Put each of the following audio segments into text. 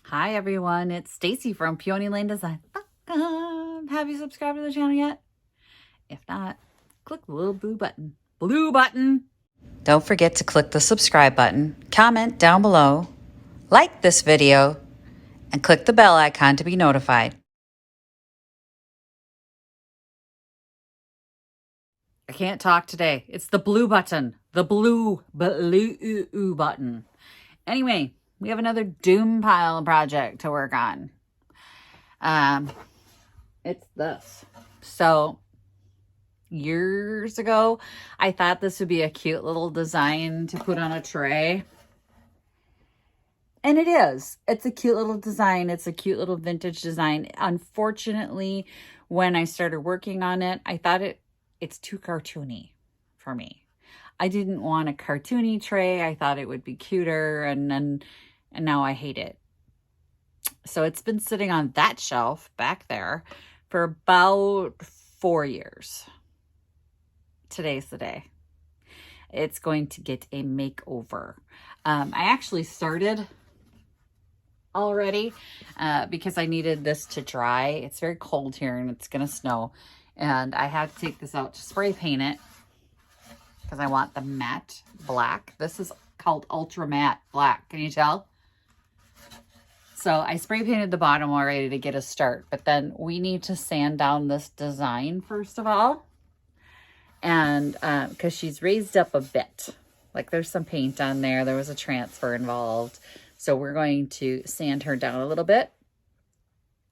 Hi everyone, it's Stacy from Peony Lane Design. Have you subscribed to the channel yet? If not, click the little blue button. Blue button! Don't forget to click the subscribe button, comment down below, like this video, and click the bell icon to be notified. I can't talk today. It's the blue button. The blue button. Anyway, we have another doom pile project to work on. It's this. So years ago, I thought this would be a cute little design to put on a tray. And it is. It's a cute little design. It's a cute little vintage design. Unfortunately, when I started working on it, I thought it's too cartoony for me. I didn't want a cartoony tray. I thought it would be cuter, and now I hate it. So it's been sitting on that shelf back there for about 4 years. Today's the day. It's going to get a makeover. I actually started already because I needed this to dry. It's very cold here and it's going to snow. And I had to take this out to spray paint it because I want the matte black. This is called Ultra Matte Black. Can you tell? So I spray painted the bottom already to get a start. But then we need to sand down this design first of all. And because she's raised up a bit. Like there's some paint on there. There was a transfer involved. So we're going to sand her down a little bit.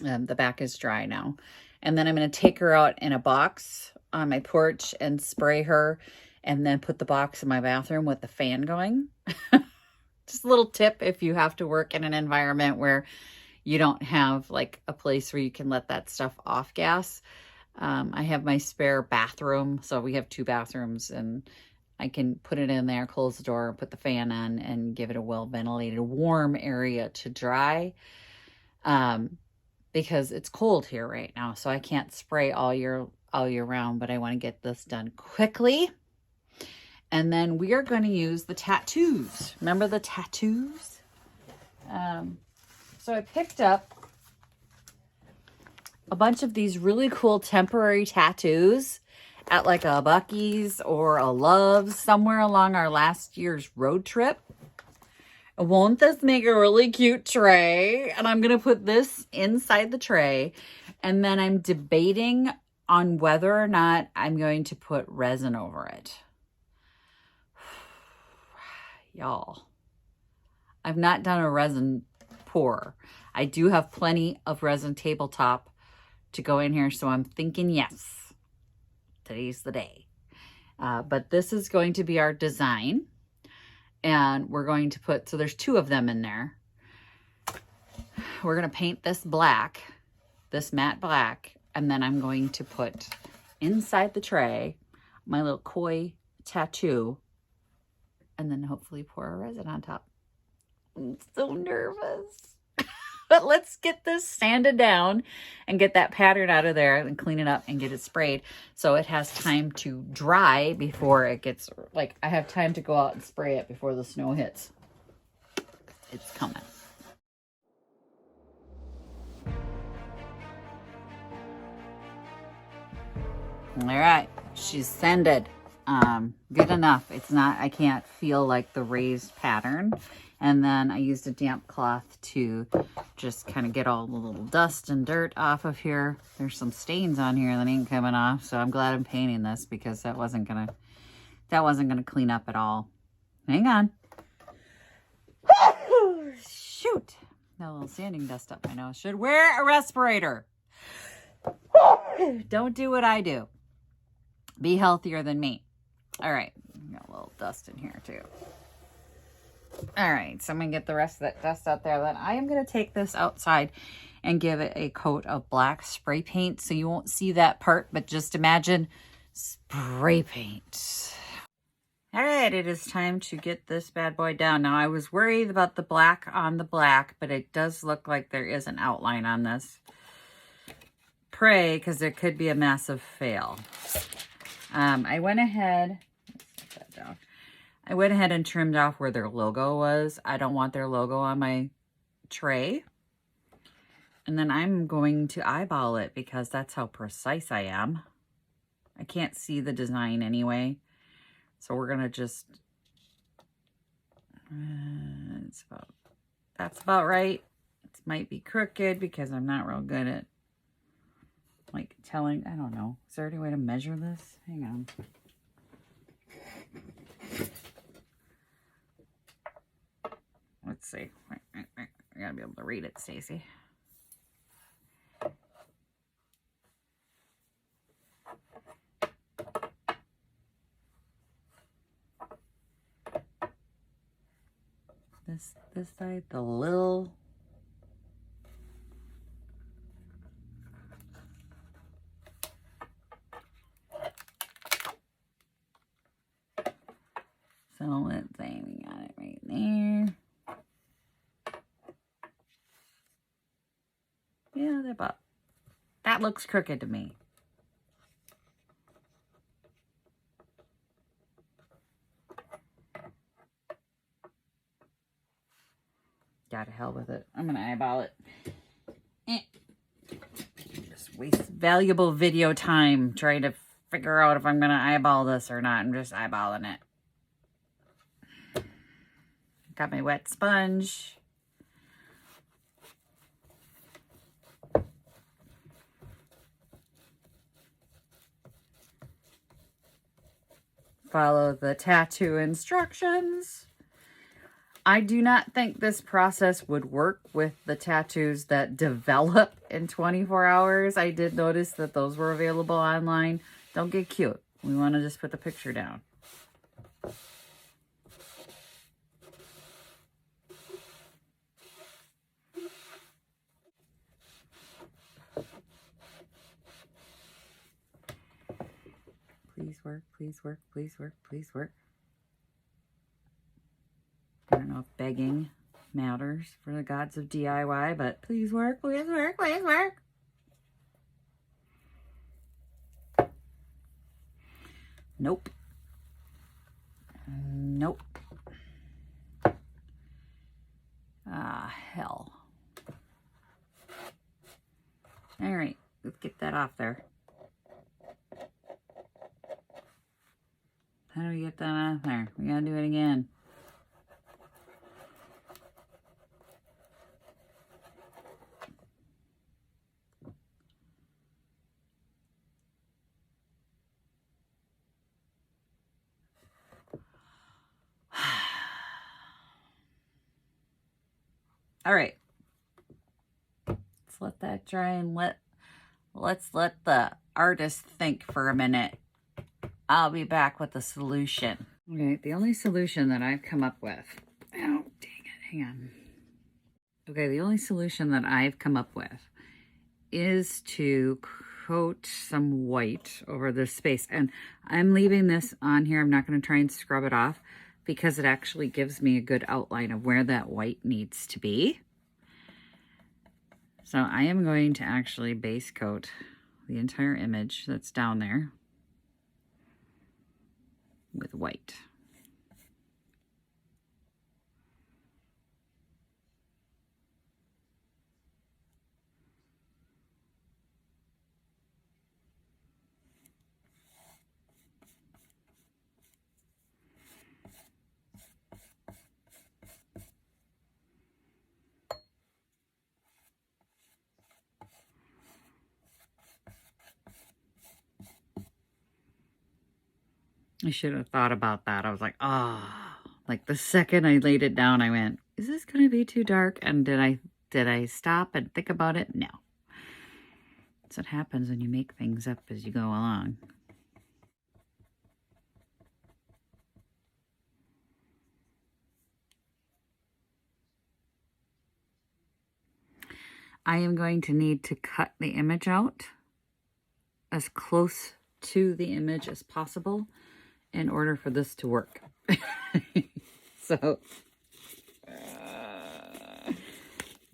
The back is dry now. And then I'm going to take her out in a box on my porch and spray her. And then put the box in my bathroom with the fan going. Just a little tip if you have to work in an environment where you don't have like a place where you can let that stuff off gas. I have my spare bathroom. So we have 2 bathrooms and I can put it in there, close the door, put the fan on and give it a well-ventilated, warm area to dry. Because it's cold here right now. So I can't spray all year round, but I want to get this done quickly. And then we are going to use the tattoos. Remember the tattoos? So I picked up a bunch of these really cool temporary tattoos at like a Buc-ee's or a Love's somewhere along our last year's road trip. Won't this make a really cute tray? And I'm going to put this inside the tray. And then I'm debating on whether or not I'm going to put resin over it. Y'all, I've not done a resin pour. I do have plenty of resin tabletop to go in here, so I'm thinking yes, today's the day. But this is going to be our design, and we're going to put, so there's 2 of them in there. We're going to paint this black, this matte black, and then I'm going to put inside the tray my little koi tattoo, and then hopefully pour a resin on top. I'm so nervous. But let's get this sanded down and get that pattern out of there and clean it up and get it sprayed so it has time to dry before it gets, like, I have time to go out and spray it before the snow hits. It's coming. All right, she's sanded. Good enough. It's not, I can't feel like the raised pattern. And then I used a damp cloth to just kind of get all the little dust and dirt off of here. There's some stains on here that ain't coming off. So I'm glad I'm painting this because that wasn't gonna clean up at all. Hang on. Shoot. Got a little sanding dust up my nose. Should wear a respirator. Don't do what I do. Be healthier than me. All right, got a little dust in here too. All right, so I'm gonna get the rest of that dust out there. Then I am gonna take this outside and give it a coat of black spray paint. So you won't see that part, but just imagine spray paint. All right, it is time to get this bad boy down. Now I was worried about the black on the black, but it does look like there is an outline on this. Pray, because it could be a massive fail. I went ahead, let's set that down. I went ahead and trimmed off where their logo was. I don't want their logo on my tray. And then I'm going to eyeball it because that's how precise I am. I can't see the design anyway. So we're going to just, that's about right. It might be crooked because I'm not real good at like telling, I don't know. Is there any way to measure this? Hang on. Let's see. I gotta be able to read it, Stacy. This side, the little. So let's say we got it right there. Yeah, that looks crooked to me. Got to hell with it. I'm gonna eyeball it. Just waste valuable video time trying to figure out if I'm gonna eyeball this or not. I'm just eyeballing it. Got my wet sponge. Follow the tattoo instructions. I do not think this process would work with the tattoos that develop in 24 hours. I did notice that those were available online. Don't get cute. We want to just put the picture down. Please work, please work, please work, please work. I don't know if begging matters for the gods of DIY, but please work, please work, please work. Nope. Nope. Ah, hell. All right, let's get that off there. How do we get that off there? We gotta do it again. All right. Let's let that dry and let's let the artist think for a minute. I'll be back with the solution. Okay, the only solution that I've come up with. Oh, dang it. Hang on. Okay, the only solution that I've come up with is to coat some white over this space. And I'm leaving this on here. I'm not going to try and scrub it off because it actually gives me a good outline of where that white needs to be. So I am going to actually base coat the entire image that's down there with white. I should have thought about that. I was like, ah, oh. Like the second I laid it down, I went, is this going to be too dark? And did I stop and think about it? No. That's what happens when you make things up as you go along. I am going to need to cut the image out as close to the image as possible in order for this to work. So,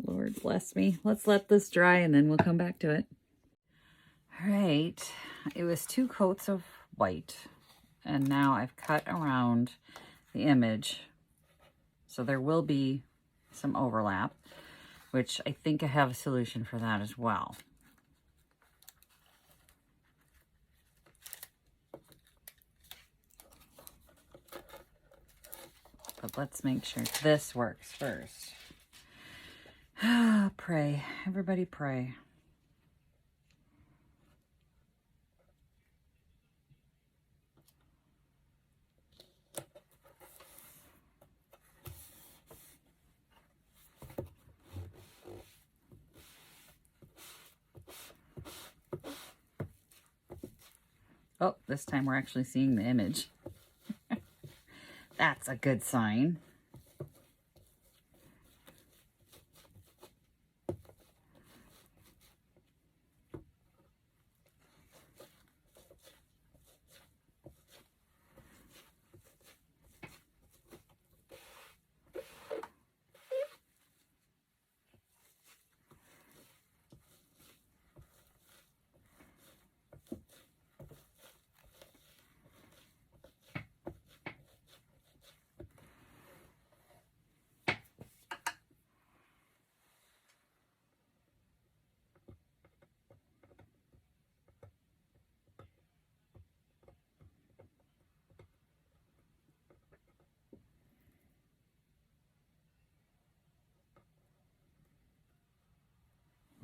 Lord bless me. Let's let this dry and then we'll come back to it. All right, it was 2 coats of white, and now I've cut around the image, so there will be some overlap. which I think I have a solution for that as well. But let's make sure this works first. Pray. Everybody pray. Oh, this time we're actually seeing the image. That's a good sign.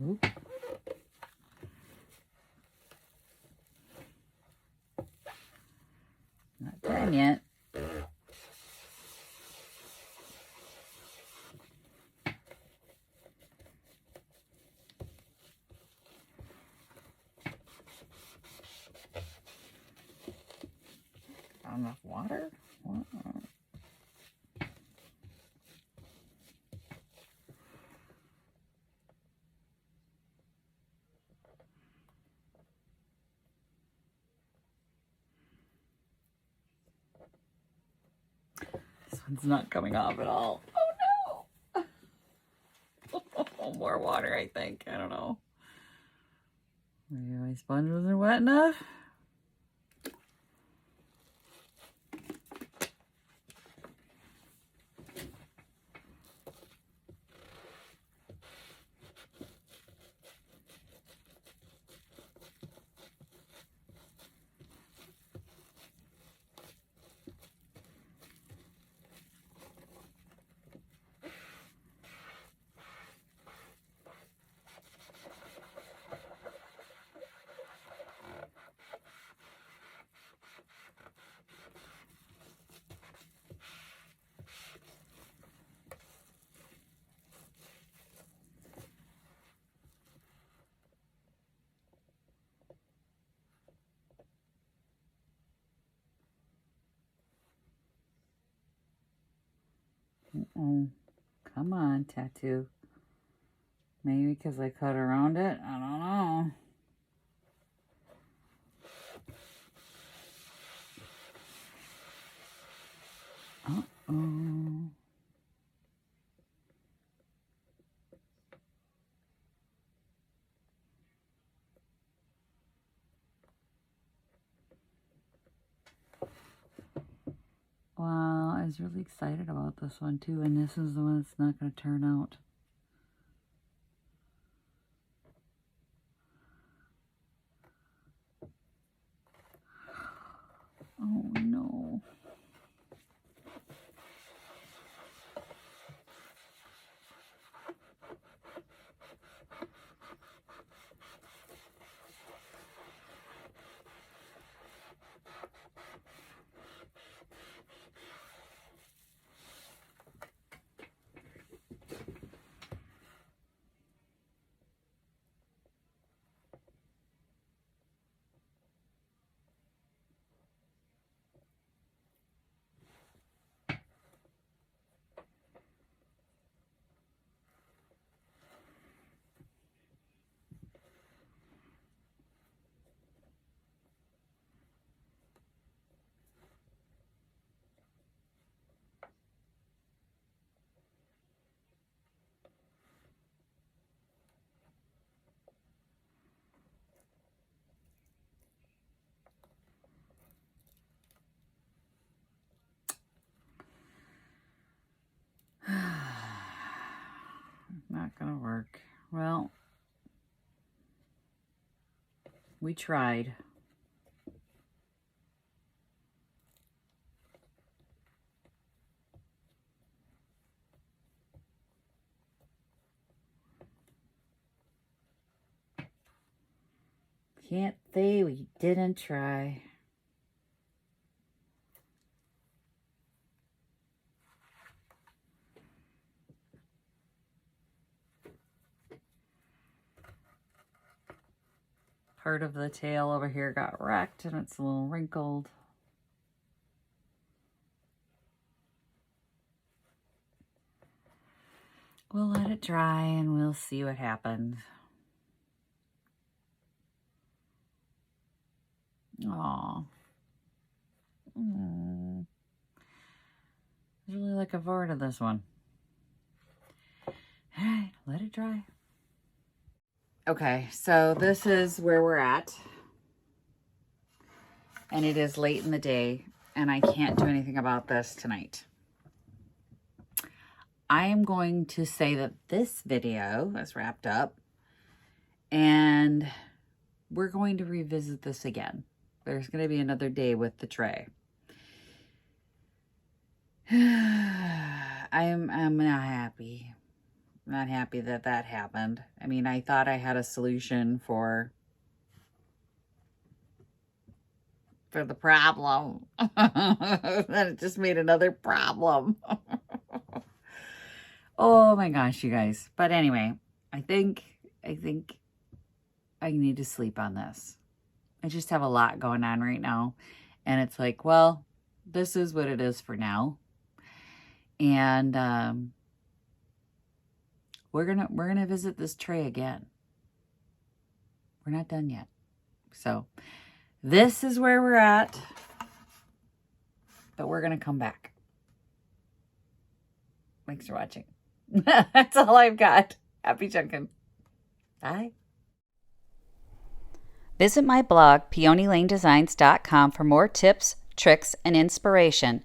Oop. Not done yet. Not enough water? Wow. This one's not coming off at all. Oh no! More water, I think. I don't know. Maybe my sponge wasn't wet enough. Oh, come on, tattoo. Maybe because I cut around it? I don't know. Uh-oh. Wow, I was really excited about this one too, and this is the one that's not going to turn out. Oh no. not gonna work. Well, we tried. Can't say we didn't try. Part of the tail over here got wrecked and it's a little wrinkled. We'll let it dry and we'll see what happens. Aw. I was really looking forward to this one. All right, let it dry. Okay, so this is where we're at. And it is late in the day, and I can't do anything about this tonight. I am going to say that this video is wrapped up, and we're going to revisit this again. There's going to be another day with the tray. I'm not happy. I'm not happy that that happened. I mean, I thought I had a solution for the problem. Then it just made another problem. Oh my gosh, you guys. But anyway, I think I need to sleep on this. I just have a lot going on right now. And it's like, well, this is what it is for now. And we're gonna visit this tray again. We're not done yet. So this is where we're at. But we're gonna come back. Thanks for watching. That's all I've got. Happy chunkin'. Bye. Visit my blog, peonylanedesigns.com, for more tips, tricks, and inspiration.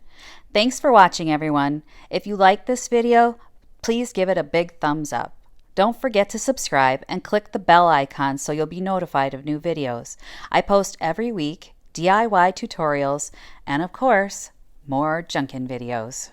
Thanks for watching, everyone. If you like this video, please give it a big thumbs up. Don't forget to subscribe and click the bell icon so you'll be notified of new videos. I post every week DIY tutorials and, of course, more junkin' videos.